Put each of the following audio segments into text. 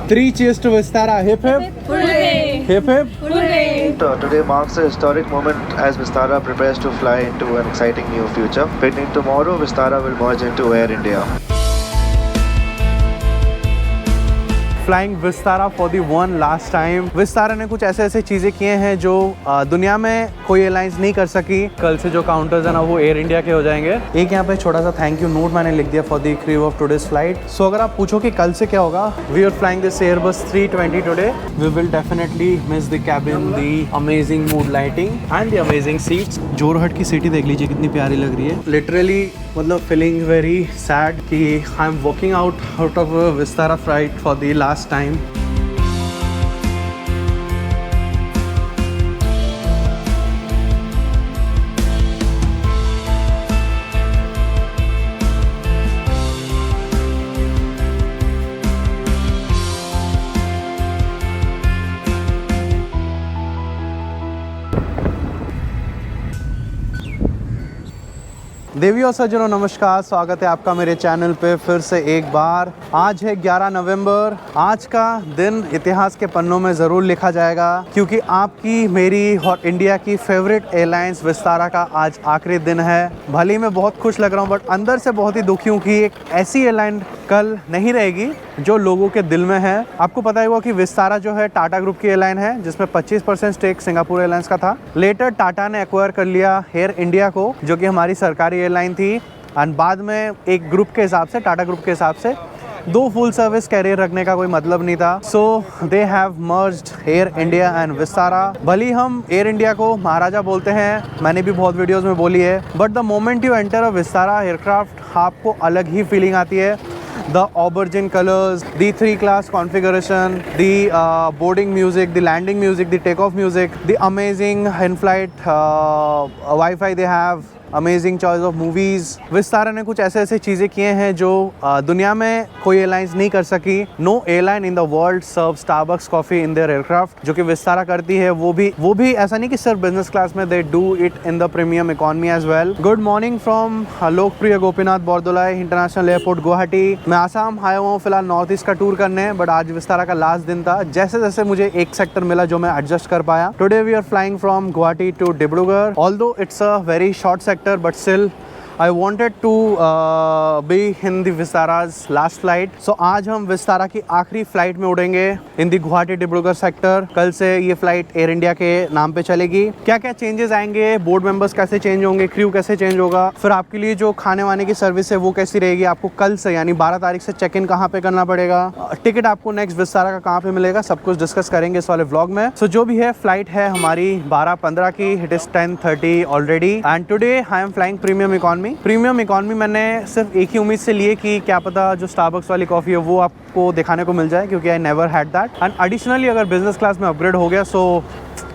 Three cheers to Vistara. Hip hip. Hooray! Hip hip. Hooray! Today marks a historic moment as Vistara prepares to fly into an exciting new future. Beginning tomorrow, Vistara will merge into Air India. Flying Vistara for the one last time. Vistara ने कुछ ऐसे ऐसे चीज़ें किए हैं जो दुनिया में कोई एयरलाइंस नहीं कर सकी। कल से जो काउंटर्स है ना वो एयर इंडिया के हो जाएंगे। एक यहाँ पे छोटा सा थैंक यू नोट मैंने लिख दिया for the crew of today's flight. So अगर आप पूछो कि कल से क्या होगा, we are flying this Airbus 320 today. We will definitely miss the cabin, the amazing mood lighting and the amazing seats. Jorhat की सिटी देख लीजिए कितनी प्यारी लग रही है। लिटरली मतलब फीलिंग वेरी सैड कि I am walking out of Vistara flight for the last time. देवी और सज्जनों नमस्कार, स्वागत है आपका मेरे चैनल पे फिर से एक बार। आज है 11 नवंबर। आज का दिन इतिहास के पन्नों में ज़रूर लिखा जाएगा क्योंकि आपकी, मेरी और इंडिया की फेवरेट एयरलाइंस विस्तारा का आज आखिरी दिन है। भले ही मैं बहुत खुश लग रहा हूँ बट अंदर से बहुत ही दुखी हूँ कि एक ऐसी एयरलाइन कल नहीं रहेगी जो लोगों के दिल में है। आपको पता ही होगा कि विस्तारा जो है टाटा ग्रुप की एयरलाइन है जिसमें 25% स्टेक सिंगापुर एयरलाइंस का था। लेटर टाटा ने एक्वायर कर लिया एयर इंडिया को जो कि हमारी सरकारी एयरलाइन थी। एंड बाद में एक ग्रुप के हिसाब से, टाटा ग्रुप के हिसाब से दो फुल सर्विस कैरियर रखने का कोई मतलब नहीं था। So they have merged Air India and Vistara. भले ही हम एयर इंडिया को महाराजा बोलते हैं, मैंने भी बहुत वीडियोस में बोली है, but the moment you enter a Vistara aircraft आपको अलग ही फीलिंग आती है। The aubergine colors, the 3 class configuration, the boarding music, the landing music, the takeoff music, the amazing in-flight Wi-Fi they have, amazing choice of movies. Vistara ने कुछ ऐसे ऐसे चीज़ें किए हैं जो दुनिया में कोई एयरलाइंस नहीं कर सकी। No airline in the world serve Starbucks coffee in their aircraft, जो कि विस्तारा करती है। वो भी ऐसा नहीं कि सिर्फ बिजनेस क्लास में, they do it in the premium economy as well. Good morning from Lokpriya Gopinath Bordoloi international airport Guwahati. मैं आसाम आया हुआ हूँ फिलहाल नॉर्थ ईस्ट का टूर करने, बट आज विस्तारा का लास्ट दिन था। जैसे जैसे मुझे एक सेक्टर मिला जो मैं एडजस्ट कर पाया। Today we are flying from Guwahati to Dibrugarh. Although it's a very short sector, but still I wanted to be in the Vistara's last flight. So आज हम विस्तारा की आखिरी फ्लाइट में उड़ेंगे इन दी गुवाहाटी डिब्रूगढ़ सेक्टर। कल से ये फ्लाइट एयर इंडिया के नाम पे चलेगी। क्या क्या चेंजेस आएंगे, बोर्ड मेंबर्स कैसे चेंज होंगे, क्रू कैसे चेंज होगा, फिर आपके लिए जो खाने वाने की सर्विस है वो कैसी रहेगी, आपको कल से यानी 12 तारीख से चेक इन कहाँ पे करना पड़ेगा, टिकट आपको नेक्स्ट विस्तारा का कहाँ पे मिलेगा, सब कुछ डिस्कस करेंगे इस वाले व्लॉग में। सो जो भी है फ्लाइट है हमारी 12:15 की, it is 10:30 already and today I am flying premium economy. Premium economy मैंने सिर्फ एक ही उम्मीद से लिए कि क्या पता जो स्टारबक्स वाली कॉफ़ी है वो आपको दिखाने को मिल जाए, क्योंकि I never had that. And additionally अगर बिजनेस क्लास में अपग्रेड हो गया सो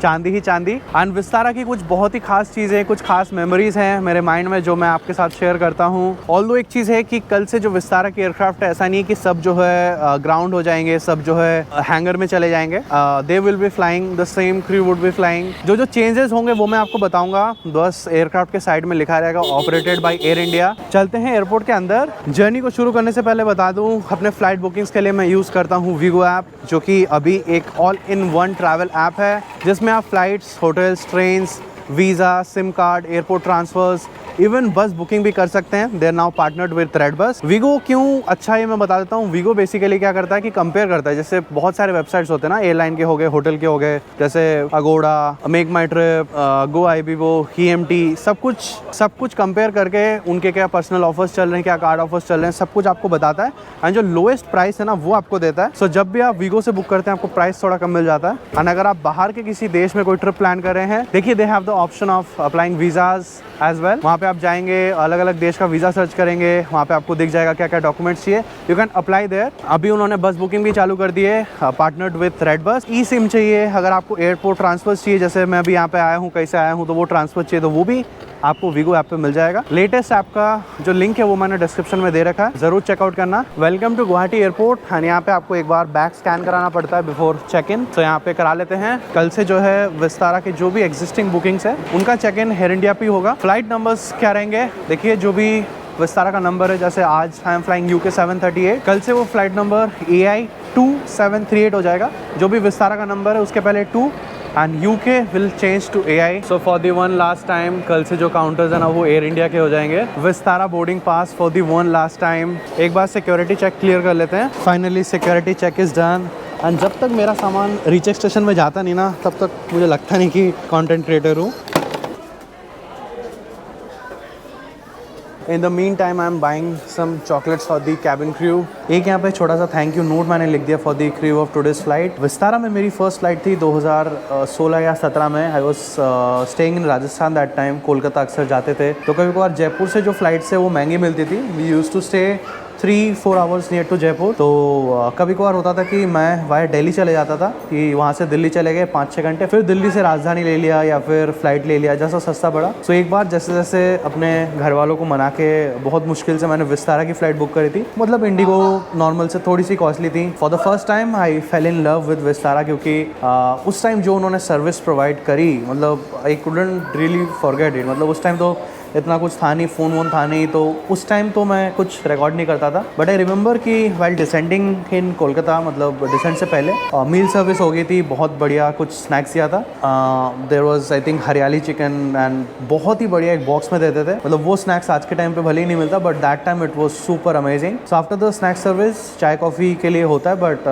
चांदी ही चांदी। एंड विस्तारा की कुछ बहुत ही खास चीज़ें, कुछ खास मेमोरीज हैं मेरे माइंड में जो मैं आपके साथ शेयर करता हूँ। ऑल्दो एक चीज़ है कि कल से जो विस्तारा की एयरक्राफ्ट है, ऐसा नहीं है कि सब जो है ग्राउंड हो जाएंगे, सब जो है हैंगर में चले जाएंगे। They will be flying, the same crew would be flying. जो जो चेंजेस होंगे वो मैं आपको बताऊंगा। बस एयरक्राफ्ट के साइड में लिखा रहेगा ऑपरेटेड बाई एयर इंडिया। चलते हैं एयरपोर्ट के अंदर। जर्नी को शुरू करने से पहले बता दूँ, अपने फ्लाइट बुकिंग्स के लिए मैं यूज़ करता हूँ वीगो ऐप, जो कि अभी एक all in one travel app है जिसमें आप flights, hotels, trains, visa, SIM card, airport transfers, even bus booking भी कर सकते हैं। They are now partnered with redBus. Wego क्यों अच्छा है मैं बता देता हूँ। वीगो बेसिकली क्या करता है कि कंपेयर करता है, जैसे बहुत सारे वेबसाइट्स होते हैं ना, एयरलाइन के हो गए, होटल के हो गए, जैसे अगोड़ा, मेक माई ट्रिप, गो आईबीबो, ईएमटी, सब कुछ कंपेयर करके उनके क्या पर्सनल ऑफर्स चल रहे हैं, क्या कार्ड ऑफर्स चल रहे हैं, सब कुछ आपको बताता है। एंड जो लोएस्ट प्राइस है ना वो आपको देता है। सो जब भी आप वीगो से बुक करते हैं आपको प्राइस थोड़ा कम मिल जाता है। एंड अगर आप बाहर के किसी देश में कोई ट्रिप प्लान कर रहे हैं, देखिए they have the option of applying visas as well. वहाँ पे आप जाएंगे, अलग अलग देश का वीज़ा सर्च करेंगे, वहाँ पे आपको दिख जाएगा क्या क्या डॉक्यूमेंट्स चाहिए, यू कैन अप्लाई देयर। अभी उन्होंने बस बुकिंग भी चालू कर दी है, पार्टनर्ड विद थ्रेडबस। ई सिम चाहिए, अगर आपको एयरपोर्ट ट्रांसफर चाहिए, जैसे मैं अभी यहाँ पे आया हूँ, कैसे आया हूँ, तो वो ट्रांसफर चाहिए तो वो भी आपको वीगो ऐप पे मिल जाएगा। लेटेस्ट ऐप का जो लिंक है वो मैंने डिस्क्रिप्शन में दे रखा है, जरूर चेकआउट करना। Welcome to Guwahati airport. And यहाँ पे आपको एक बार बैग स्कैन कराना पड़ता है बिफोर चेक इन, तो यहाँ पे करा लेते हैं। कल से जो है विस्तारा के जो भी एग्जिस्टिंग बुकिंग्स है उनका चेक इन एयर इंडिया पे होगा। फ्लाइट नंबर्स क्या रहेंगे देखिए, जो भी विस्तारा का नंबर है, जैसे आज आई एम फ्लाइंग UK 738, कल से वो फ्लाइट नंबर AI 2738 हो जाएगा। जो भी विस्तारा का नंबर है उसके पहले 2 and UK will change to AI। So for the one last time कल से जो काउंटर्स है ना वो एयर इंडिया के हो जाएंगे। Vistara boarding pass for the one last time. एक बार सिक्योरिटी चेक क्लियर कर लेते हैं। Finally security check is done and जब तक मेरा सामान रीचेक स्टेशन में जाता नहीं ना तब तक मुझे लगता नहीं कि कंटेंट क्रिएटर हूँ। In the mean time I am buying some chocolates for the cabin crew. एक यहाँ पे छोटा सा थैंक यू नोट मैंने लिख दिया for the crew of today's flight. Vistara में मेरी फर्स्ट फ्लाइट थी 2016 या 17 में। I was staying in Rajasthan that time. Kolkata अक्सर जाते थे तो कभी कभार जयपुर से जो फ्लाइट्स है वो महंगी मिलती थी। We use to stay 3-4 hours near to Jaipur. तो कभी कभार होता था कि मैं वाया दिल्ली चले जाता था कि वहाँ से दिल्ली चले गए 5-6 घंटे, फिर दिल्ली से राजधानी ले लिया या फिर फ्लाइट ले लिया जैसा सस्ता पड़ा। सो एक बार जैसे जैसे अपने घर वालों को मना के बहुत मुश्किल से मैंने विस्तारा की फ़्लाइट बुक करी थी। मतलब इंडिगो नॉर्मल से थोड़ी सी कॉस्टली थी। For the first time I fail in love with Vistara क्योंकि उस टाइम जो उन्होंने सर्विस प्रोवाइड करी मतलब I couldn't really forget it. मतलब उस टाइम तो इतना कुछ था नहीं, फ़ोन वोन था नहीं, तो उस टाइम तो मैं कुछ रिकॉर्ड नहीं करता था। बट आई रिमेंबर कि वाइल डिसेंडिंग इन कोलकाता मतलब डिसेंट से पहले मील सर्विस हो गई थी बहुत बढ़िया। कुछ स्नैक्स दिया था। देयर वाज आई थिंक हरियाली चिकन एंड बहुत ही बढ़िया एक बॉक्स में देते थे। मतलब वो स्नैक्स आज के टाइम पे भले ही नहीं मिलता but that time it was super amazing. So after the snacks service चाय कॉफ़ी के लिए होता है बट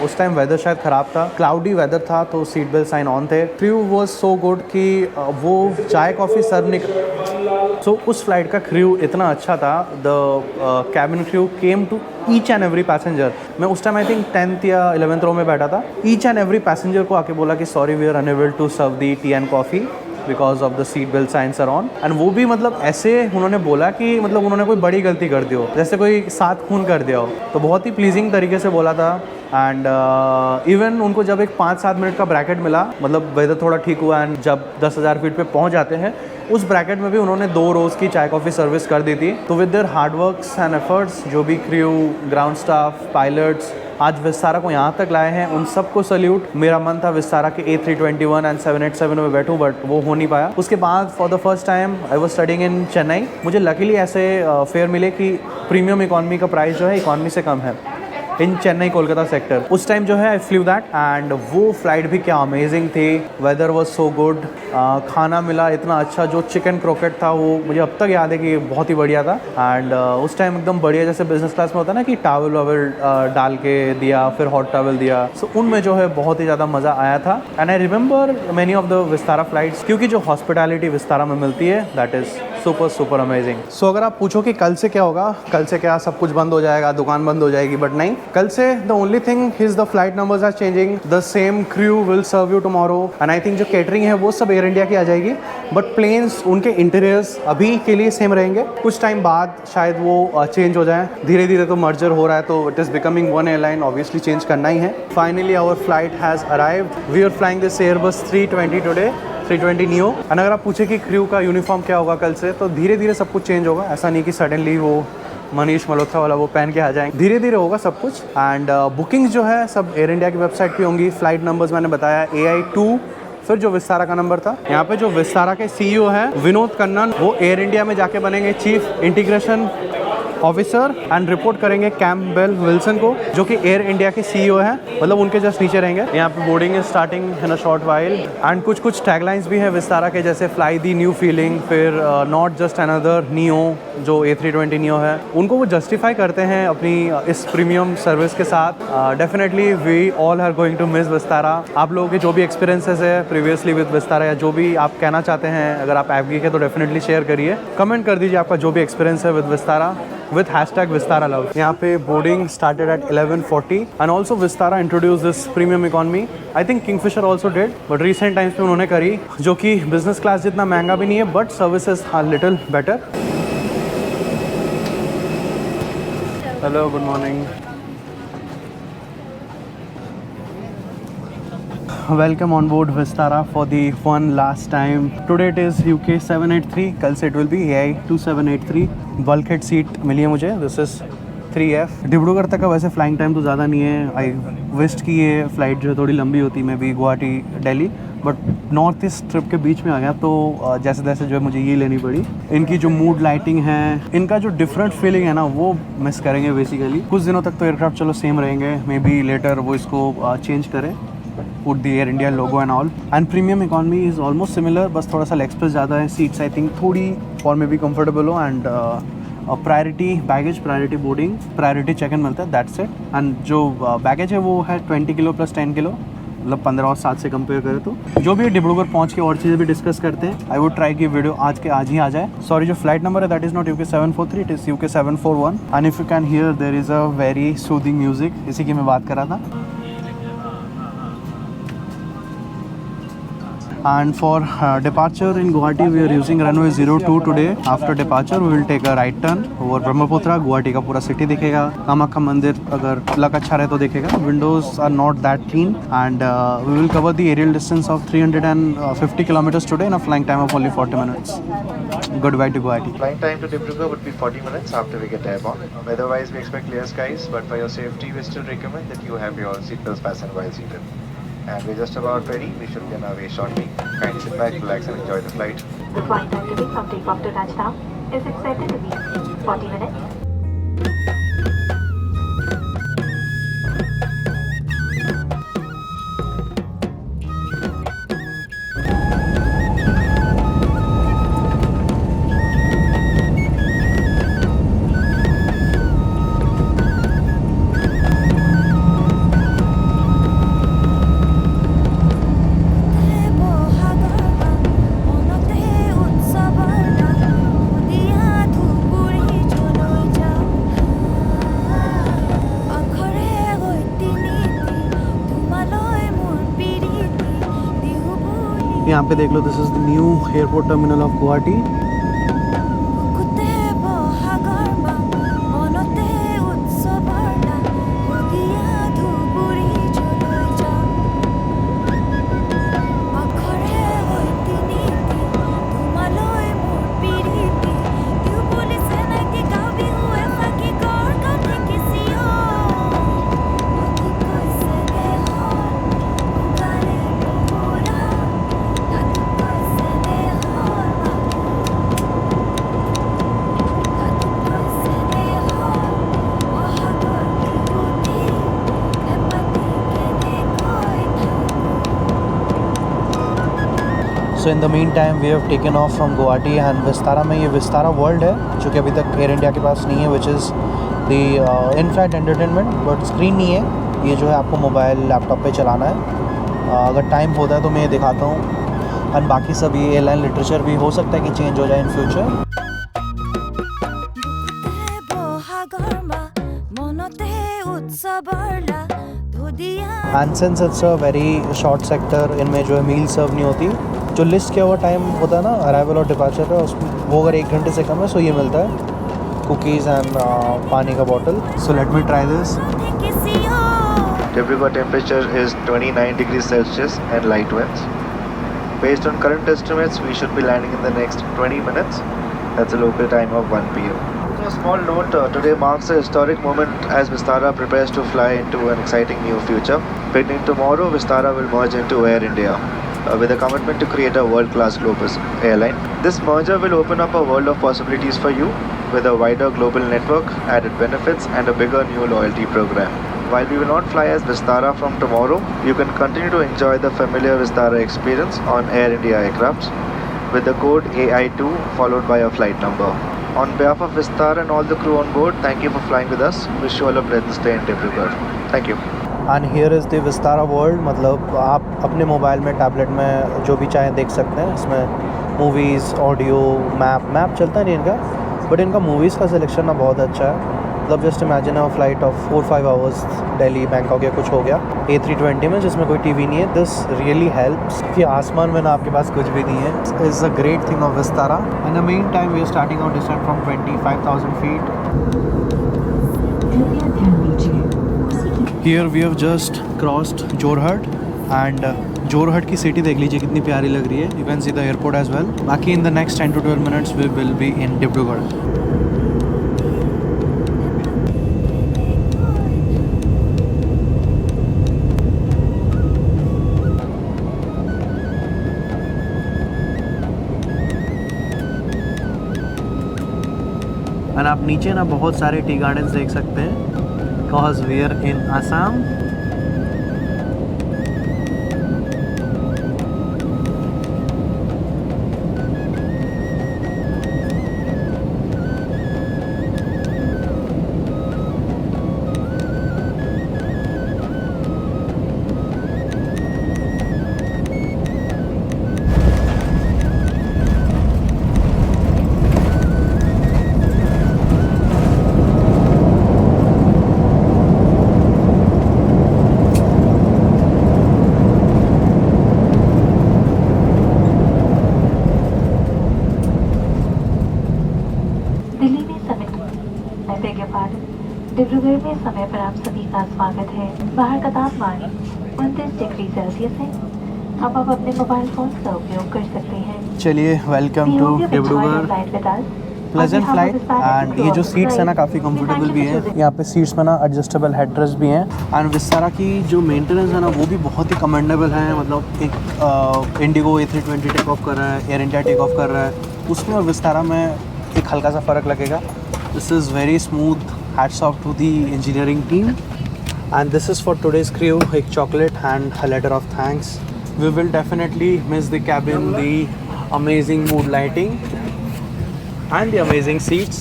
उस टाइम वेदर शायद ख़राब था, क्लाउडी वेदर था तो सीट बेल्ट साइन ऑन थे। क्रू वाज सो गुड कि वो चाय कॉफ़ी सर्व नहीं। सो उस फ्लाइट का क्रू इतना अच्छा था। The cabin crew came to each and every passenger. मैं उस टाइम आई थिंक 10th या 11th रो में बैठा था। ईच एंड एवरी पैसेंजर को आके बोला कि sorry we are unable to serve the tea and coffee because of the seat belt signs are on. And वो भी मतलब ऐसे उन्होंने बोला कि मतलब उन्होंने कोई बड़ी गलती कर दी हो, जैसे कोई 7 खून कर दिया हो। तो बहुत ही प्लीजिंग तरीके से बोला था। एंड इवन उनको जब एक 5-7 मिनट का ब्रैकेट मिला, मतलब वेदर थोड़ा ठीक हुआ एंड जब 10,000 फीट पे पहुंच जाते हैं उस ब्रैकेट में भी उन्होंने 2 रोज़ की चाय कॉफ़ी सर्विस कर दी थी। तो विद देयर हार्डवर्क्स एंड एफर्ट्स जो भी क्रू, ग्राउंड स्टाफ, पायलट्स आज विस्तारा को यहाँ तक लाए हैं उन सबको सल्यूट। मेरा मन था विस्तारा के A321 एंड 787 में बैठूँ बट वो हो नहीं पाया। उसके बाद for the first time I was studying in Chennai. मुझे लकीली ऐसे फेयर मिले कि प्रीमियम इकॉनमी का प्राइस जो है इकॉनमी से कम है इन चेन्नई कोलकाता सेक्टर। उस टाइम जो है आई फ्लू दैट एंड वो फ्लाइट भी क्या अमेजिंग थी। Weather was so good. खाना मिला इतना अच्छा। जो चिकन क्रोकेट था वो मुझे अब तक याद है कि बहुत ही बढ़िया था। एंड उस टाइम एकदम बढ़िया जैसे बिजनेस क्लास में होता है ना कि टावल वावल डाल के दिया, फिर हॉट टावल दिया। सो उनमें जो है बहुत ही ज़्यादा मज़ा आया था। And I remember many of the Vistara flights क्योंकि जो हॉस्पिटैलिटी विस्तारा में मिलती है दैट इज़ सुपर अमेजिंग। सो अगर आप पूछो कि कल से क्या होगा, कल से क्या सब कुछ बंद हो जाएगा, दुकान बंद हो जाएगी, बट नहीं। कल से the only thing is the flight numbers are changing. The same crew will serve you tomorrow and I think जो कैटरिंग है वो सब एयर इंडिया की आ जाएगी बट प्लेन्स उनके इंटीरियर्स अभी के लिए सेम रहेंगे। कुछ टाइम बाद शायद वो चेंज हो जाए। धीरे धीरे तो मर्जर हो रहा है तो it is becoming one airline, obviously change करना ही है। Finally our flight has arrived. We are flying this Airbus 320 today, 320 neo. And अगर आप पूछे कि क्रू का यूनिफॉर्म क्या होगा कल से, तो धीरे धीरे सब कुछ चेंज होगा। ऐसा नहीं कि सडनली वो मनीष मल्होत्रा वाला वो पहन के आ जाएंगे, धीरे धीरे होगा सब कुछ। एंड बुकिंग्स जो है सब एयर इंडिया की वेबसाइट पे होंगी। फ्लाइट नंबर्स मैंने बताया AI2, फिर जो विस्तारा का नंबर था। यहाँ पे जो विस्तारा के CEO है विनोद कन्नन, वो एयर इंडिया में जाके बनेंगे chief integration officer and report करेंगे कैम्पबेल विल्सन को जो कि एयर इंडिया के CEO है। मतलब उनके जस्ट नीचे रहेंगे। यहाँ पे boarding is starting in a short while and कुछ टैगलाइंस भी है विस्तारा के, जैसे फ्लाई दी न्यू फीलिंग, फिर नॉट जस्ट अनदर नियो जो A320 नियो है। उनको वो जस्टिफाई करते हैं अपनी इस प्रीमियम सर्विस के साथ। Definitely we all are going to miss Vistara. आप लोगों के जो भी एक्सपीरियंसेस है प्रीवियसली विद विस्तारा या जो भी आप कहना चाहते हैं, अगर आप ऐप के तो डेफिनेटली शेयर करिए, कमेंट कर दीजिए आपका जो भी एक्सपीरियंस है with Vistara with #Vistara Love। यहाँ पे boarding started at 11:40 and also Vistara introduced this premium economy। I think Kingfisher also did, but recent times में उन्होंने करी, जो कि business class जितना महंगा भी नहीं है but services are little better। Hello, good morning। Welcome on board Vistara for the one last time। Today it is UK 783, कल से it will be AI 2783। Bulkhead seat मिली है मुझे। This is 3F। डिब्रूगढ़ तक का वैसे फ्लाइंग टाइम तो ज़्यादा नहीं है। आई विश्ड कि ये फ़्लाइट जो है थोड़ी लंबी होती, मैं भी Guwahati Delhi, but north east trip के बीच में आ गया तो जैसे तैसे जो है मुझे ये लेनी पड़ी। इनकी जो मूड लाइटिंग है, इनका जो डिफरेंट फीलिंग है ना, वो मिस करेंगे बेसिकली। कुछ दिनों तक तो एयरक्राफ्ट चलो सेम रहेंगे, मे बी लेटर वो इसको चेंज करें, put the air India logo and all. And premium economy is almost similar, बस थोड़ा सा लेग स्पेस ज़्यादा है, सीट्स आई थिंक थोड़ी और में भी कंफर्टेबल हो, and priority baggage, priority boarding, priority check in मिलता है, दैट्स इट। एंड जो बैगेज है वो है 20 किलो प्लस 10 किलो, मतलब 15 और 7 से कंपेयर करें तो। जो भी डिब्रूगढ़ पहुंच के और चीज़ें भी डिस्कस करते हैं। आई वुड ट्राई की वीडियो आज के आज ही आ जाए। सॉरी, जो फ्लाइट नंबर है that is not UK743, it is UK741। And if you can hear there is a very soothing music, इसी की मैं बात कर रहा था। And for departure in Guwahati, we are using runway 02 today. After departure, we will take a right turn over Brahmaputra. Guwahati का पूरा city दिखेगा, कामाख्या मंदिर अगर लक अच्छा रहे तो दिखेगा। Windows are not that clean, and we will cover the aerial distance of 350 kilometers today in a flying time of only 40 minutes. Goodbye to Guwahati. Flying time to Dibrugarh would be 40 minutes after we get airborne. Weather-wise, we expect clear skies, but for your safety, we still recommend that you have your seatbelts fastened while seated. And we're just about ready. We should be on our way shortly. Kindly sit back, relax, and enjoy the flight. The flight time today from takeoff to touchdown is expected to be 40 minutes. यहाँ पे देख लो, this is the new airport terminal of Guwahati. So in the mean time we have taken off from Guwahati and Vistara में। ये Vistara world है जो कि अभी तक एयर इंडिया के पास नहीं है, which is the in flight entertainment, but screen नहीं है। ये जो है आपको मोबाइल लैपटॉप पे चलाना है। अगर टाइम होता है तो मैं ये दिखाता हूँ। एंड बाकी सब ये एयरलाइन लिटरेचर भी हो सकता है कि चेंज हो जाए in future. And since it's a very short sector, इनमें जो है मील सर्व नहीं होती। जो लिस्ट किया हुआ टाइम होता है ना अराइवल और डिपार्चर का, उसमें वो अगर 1 घंटे से कम है सो ये मिलता है कुकीज़ एंड पानी का bottle. So let me try this. Dibrugarh temperature is 29 degrees Celsius and light winds. Based on current estimates, we should be landing in the next 20 minutes. That's the local time of 1 p.m. A small note, today marks a historic moment as Vistara prepares to fly into an exciting new future. Beginning tomorrow, Vistara will merge into Air India with a commitment to create a world-class global airline. This merger will open up a world of possibilities for you with a wider global network, added benefits, and a bigger new loyalty program. While we will not fly as Vistara from tomorrow, you can continue to enjoy the familiar Vistara experience on Air India aircrafts with the code AI2 followed by a flight number. On behalf of Vistara and all the crew on board, thank you for flying with us. Wish you all a pleasant stay in Dibrugarh. Thank you. And here is the Vistara world, मतलब आप अपने mobile में, tablet में जो भी चाहें देख सकते हैं। इसमें मूवीज़, ऑडियो, मैप चलता नहीं इनका, बट इनका मूवीज़ का सिलेक्शन ना बहुत अच्छा है। मतलब just imagine a flight of 4-5 hours Delhi Bangkok या कुछ हो गया A320 में, जिसमें कोई टीवी नहीं है। दिस रियली हेल्प्स कि आसमान में ना आपके पास कुछ भी नहीं है। Is a great thing of Vistara. And the main time we are starting out descent from 25,000 feet. Here we have just crossed Jorhat, and Jorhat की सिटी देख लीजिए कितनी प्यारी लग रही है। You can see the airport as well. बाकी in the next 10 to 12 minutes we will be in Dibrugarh. And आप नीचे ना बहुत सारे टी गार्डन्स देख सकते हैं, cause we are in Assam. Delhi में समय I beg your pardon, Dibrugarh में समय पर आप सभी का स्वागत है। बाहर का तापमान 29 डिग्री सेल्सियस है। अब आप अपने मोबाइल फोन का उपयोग कर सकते हैं। चलिए, welcome to Dibrugarh. Pleasant flight. And ये जो सीट्स है ना काफ़ी कंफर्टेबल भी है। यहाँ पे सीट्स में ना एडजस्टेबल हेडरेस्ट भी हैं। एंड विस्तारा की जो मेंटेनेंस है ना वो भी बहुत ही कमेंडेबल है। मतलब एक इंडिगो A320 टेक ऑफ कर रहा है, एयर इंडिया टेक ऑफ कर रहा है, उसमें और विस्तारा में एक हल्का सा फ़र्क लगेगा। This is very smooth. Hats off to the engineering team. And this is for today's crew, एक chocolate and a letter of thanks. We will definitely miss the cabin, the amazing mood lighting and the amazing seats.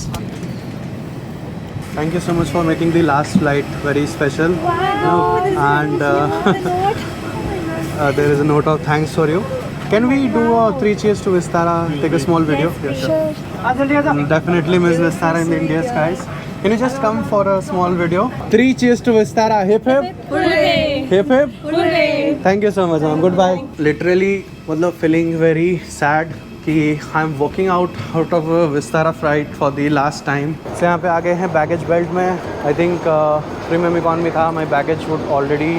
Thank you so much for making the last flight very special. And there is a note of thanks for you. Can we do a 3 cheers to Vistara? Take a small video. Yes, sure. Definitely miss Vistara in the India skies. Can you just come for a small video? 3 cheers to Vistara. Hip hip. Hooray! Hip hip. Hooray! Thank you so much, ma'am. Goodbye. Literally, मतलब feeling very sad कि I am walking out of Vistara flight for the last time. से यहाँ पे आ गए हैं baggage belt में। I think premium economy था। My baggage would already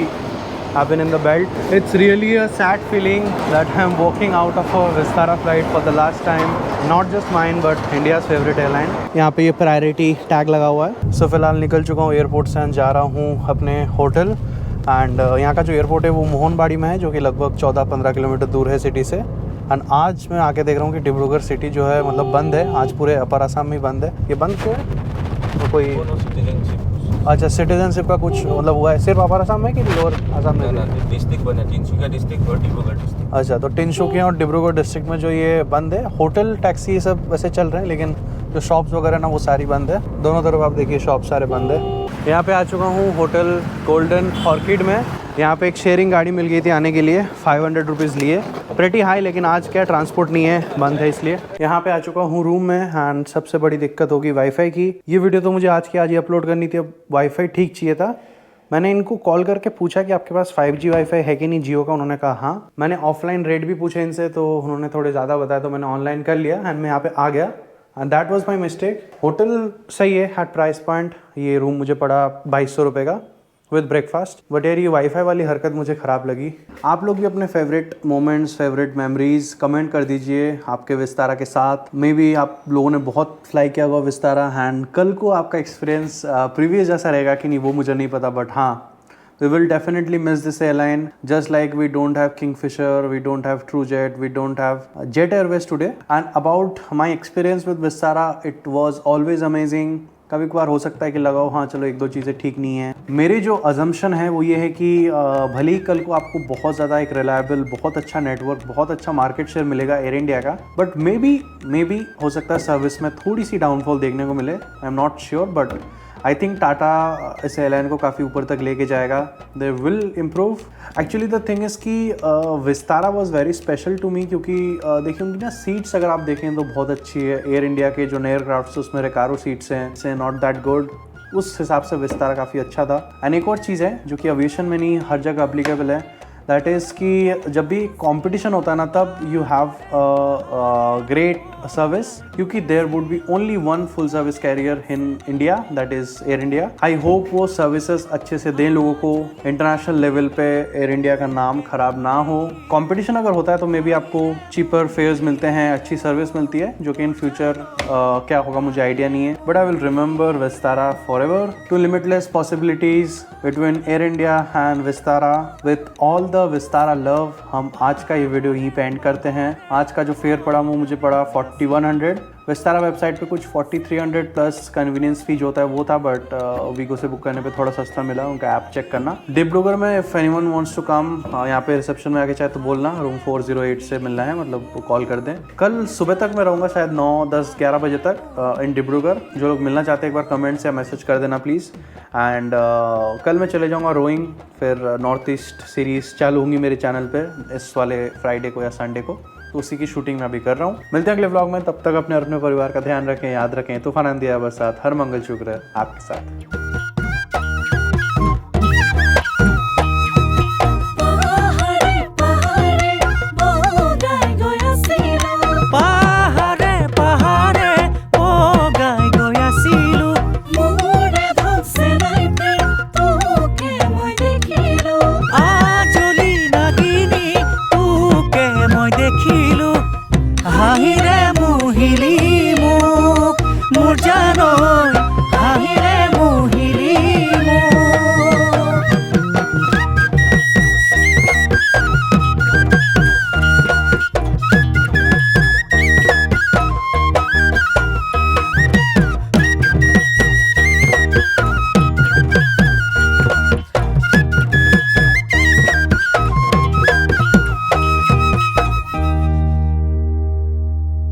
have been in the belt. It's really a sad feeling that I am walking out of a Vistara flight for the last time, not just mine but India's favourite airline. यहाँ पे ये priority tag लगा हुआ है। सो फिलहाल निकल चुका हूँ एयरपोर्ट से, जा रहा हूँ अपने होटल। एंड यहाँ का जो एयरपोर्ट है वो मोहनबाड़ी में है, जो कि लगभग 14-15 किलोमीटर दूर है सिटी से। एंड आज मैं आके देख रहा हूँ कि डिब्रूगढ़ सिटी जो है मतलब बंद है। आज पूरे अपर असम में बंद है। ये बंद क्यों है? तो कोई अच्छा सिटीजनशिप का कुछ मतलब हुआ है सिर्फ अपर असम में कि लोअर असम में? डिस्ट्रिक्ट बना तिनसुकिया डिस्ट्रिक्ट और डिब्रूगढ़ डिस्ट्रिक्ट। अच्छा, तो तिनसुकिया और डिब्रूगढ़ डिस्ट्रिक्ट में जो ये बंद है। होटल, टैक्सी ये सब वैसे चल रहे हैं, लेकिन जो शॉप्स वगैरह ना वो सारी बंद है। दोनों तरफ आप देखिए शॉप सारे बंद है। यहाँ पे आ चुका हूँ होटल गोल्डन ऑर्किड में। यहाँ पे एक शेयरिंग गाड़ी मिल गई थी आने के लिए, 500 रुपीज़ लिए। प्रेटी हाई, लेकिन आज क्या ट्रांसपोर्ट नहीं है, बंद है इसलिए। यहाँ पे आ चुका हूँ रूम में। एंड सबसे बड़ी दिक्कत होगी वाईफाई की। ये वीडियो तो मुझे आज ही अपलोड करनी थी, अब वाईफाई ठीक चाहिए था। मैंने इनको कॉल करके पूछा कि आपके पास 5G वाईफाई है कि नहीं जियो का। उन्होंने कहा हाँ। मैंने ऑफलाइन रेट भी पूछे इनसे, तो उन्होंने थोड़े ज़्यादा बताया, तो मैंने ऑनलाइन कर लिया एंड मैं यहाँ पे आ गया। And that was my mistake. Hotel सही है एट प्राइस पॉइंट। ये रूम मुझे पड़ा 2200 रुपये का विद ब्रेकफास्ट। बट यार ये वाईफाई वाली हरकत मुझे ख़राब लगी। आप लोग भी अपने favourite moments, favourite memories comment कर दीजिए आपके विस्तारा के साथ। मे बी आप लोगों ने बहुत फ्लाई किया होगा विस्तारा, एंड कल को आपका एक्सपीरियंस प्रीवियस जैसा रहेगा कि नहीं वो मुझे नहीं पता। बट हाँ, we will definitely miss this airline, just like we don't have Kingfisher, we don't have TrueJet, we don't have Jet Airways today. And about my experience with Vistara, it was always amazing. कभी कभार हो सकता है कि लगाओ हाँ चलो एक दो चीज़ें ठीक नहीं है। मेरी जो अजम्पशन है वो ये है कि भले ही कल को आपको बहुत ज़्यादा एक रिलायबल, बहुत अच्छा नेटवर्क, बहुत अच्छा मार्केट शेयर मिलेगा एयर इंडिया का, बट मे बी हो सकता है सर्विस में थोड़ी सी डाउनफॉल देखने को मिले। I am not sure, but I think Tata इस एयरलाइन को काफ़ी ऊपर तक लेके जाएगा। They will improve. Actually the thing is कि Vistara was very special to me, क्योंकि देखिए उनकी ना सीट्स अगर आप देखें तो बहुत अच्छी है। एयर इंडिया के जो नए एयरक्राफ्ट उसमें रेकारो सीट्स हैं, से नॉट दैट गुड। उस हिसाब से विस्तारा काफ़ी अच्छा था। एंड एक और चीज़ है जो कि एविएशन में नहीं हर जगह अप्लीकेबल है, दैट इज़ कि जब भी कंपटीशन होता है ना तब यू हैव ग्रेट सर्विस, क्योंकि there would be only one full service carrier in India, that is Air India. I hope वो सर्विसेज अच्छे से दें लोगों को, इंटरनेशनल लेवल पे एयर इंडिया का नाम खराब ना हो। कंपटीशन अगर होता है तो मे बी आपको चीपर फेयर्स मिलते हैं, अच्छी सर्विस मिलती है, जो कि इन फ्यूचर क्या होगा मुझे आइडिया नहीं है। But I will remember Vistara for ever. To limitless possibilities between Air India and Vistara with all the Vistara love. हम आज का ये वीडियो यहीं पे एंड करते हैं। आज का जो फेयर पड़ा वो मुझे पड़ा 4100 विस्तारा वेबसाइट पे कुछ 4300 प्लस कन्वीनियंस फी जो होता है वो था, बट वीगो से बुक करने पे थोड़ा सस्ता मिला। उनका ऐप चेक करना। डिब्रूगढ़ में if anyone wants to come, यहाँ पे रिसेप्शन में आके चाहे तो बोलना, रूम 408 से मिलना है, मतलब कॉल कर दें। कल सुबह तक मैं रहूँगा, शायद 9, 10, 11 बजे तक इन डिब्रूगढ़। जो लोग मिलना चाहते हैं एक बार कमेंट्स या मैसेज कर देना प्लीज़। एंड कल मैं चले जाऊँगा रोइंग, फिर नॉर्थ ईस्ट सीरीज़ चालू होंगी मेरे चैनल पे इस वाले फ्राइडे को या संडे को, तो उसी की शूटिंग मैं अभी कर रहा हूँ। मिलते हैं अगले व्लॉग में, तब तक अपने और अपने परिवार का ध्यान रखें, याद रखें, तूफान आंधी या बरसात हर मंगल शुक्र है आपके साथ।